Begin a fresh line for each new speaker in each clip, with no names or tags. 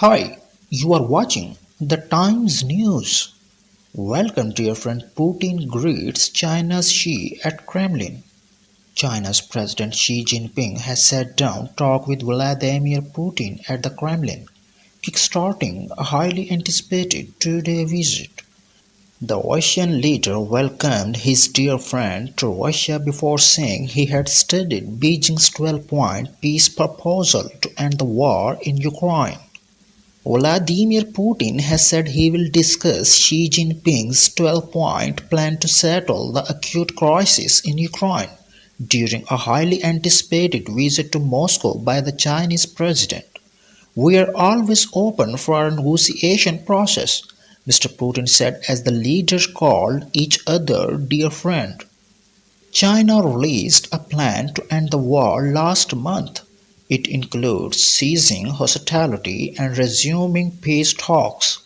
Hi, you are watching the Times News. Welcome, dear friend. Putin greets China's Xi at Kremlin. China's President Xi Jinping has sat down to talk with Vladimir Putin at the Kremlin, kickstarting a highly anticipated two-day visit. The Russian leader welcomed his dear friend to Russia before saying he had studied Beijing's 12-point peace proposal to end the war in Ukraine. Vladimir Putin has said he will discuss Xi Jinping's 12-point plan to settle the acute crisis in Ukraine during a highly anticipated visit to Moscow by the Chinese president. "We are always open for a negotiation process," Mr. Putin said as the leaders called each other dear friend. China released a plan to end the war last month. It includes ceasing hostility and resuming peace talks.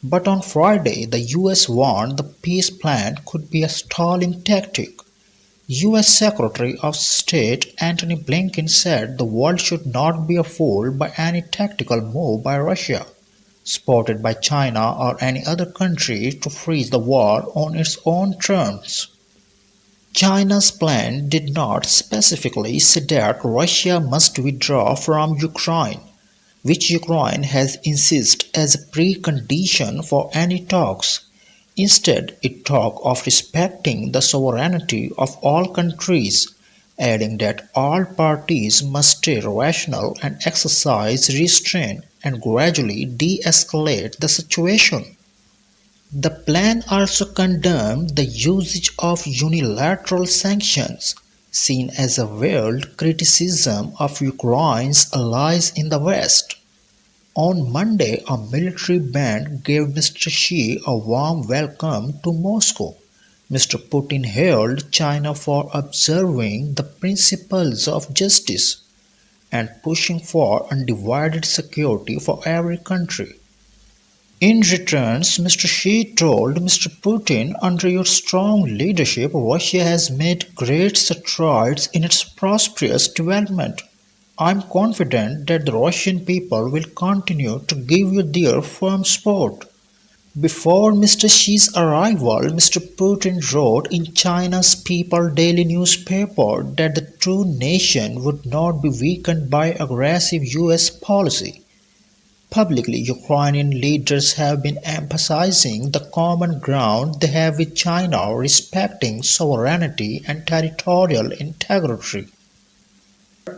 But on Friday, the US warned the peace plan could be a stalling tactic. US Secretary of State Antony Blinken said the world should not be fooled by any tactical move by Russia, supported by China or any other country to freeze the war on its own terms. China's plan did not specifically say that Russia must withdraw from Ukraine, which Ukraine has insisted as a precondition for any talks. Instead, it talked of respecting the sovereignty of all countries, adding that all parties must stay rational and exercise restraint and gradually de-escalate the situation. The plan also condemned the usage of unilateral sanctions, seen as a veiled criticism of Ukraine's allies in the West. On Monday, a military band gave Mr. Xi a warm welcome to Moscow. Mr. Putin hailed China for observing the principles of justice and pushing for undivided security for every country. In return, Mr. Xi told Mr. Putin, "Under your strong leadership, Russia has made great strides in its prosperous development. I am confident that the Russian people will continue to give you their firm support." Before Mr. Xi's arrival, Mr. Putin wrote in China's People daily newspaper that the two nations would not be weakened by aggressive US policy. Publicly, Ukrainian leaders have been emphasizing the common ground they have with China respecting sovereignty and territorial integrity.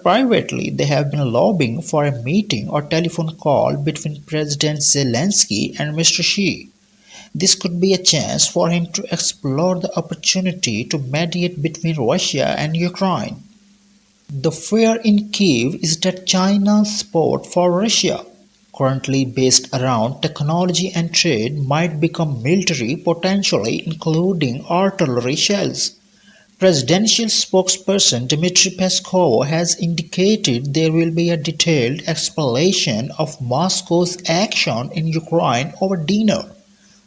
Privately, they have been lobbying for a meeting or telephone call between President Zelensky and Mr. Xi. This could be a chance for him to explore the opportunity to mediate between Russia and Ukraine. The fear in Kiev is that China's support for Russia, currently based around technology and trade, might become military, potentially including artillery shells. Presidential spokesperson Dmitry Peskov has indicated there will be a detailed explanation of Moscow's action in Ukraine over dinner.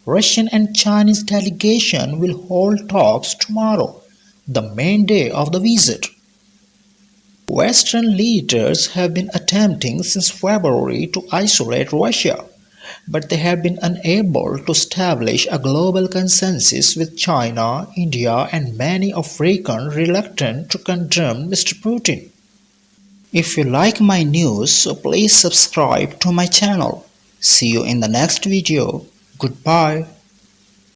Russian and Chinese delegation will hold talks tomorrow, the main day of the visit. Western leaders have been attempting since February to isolate Russia, but they have been unable to establish a global consensus, with China, India, and many Africans reluctant to condemn Mr. Putin. If you like my news, so please subscribe to my channel. See you in the next video. Goodbye.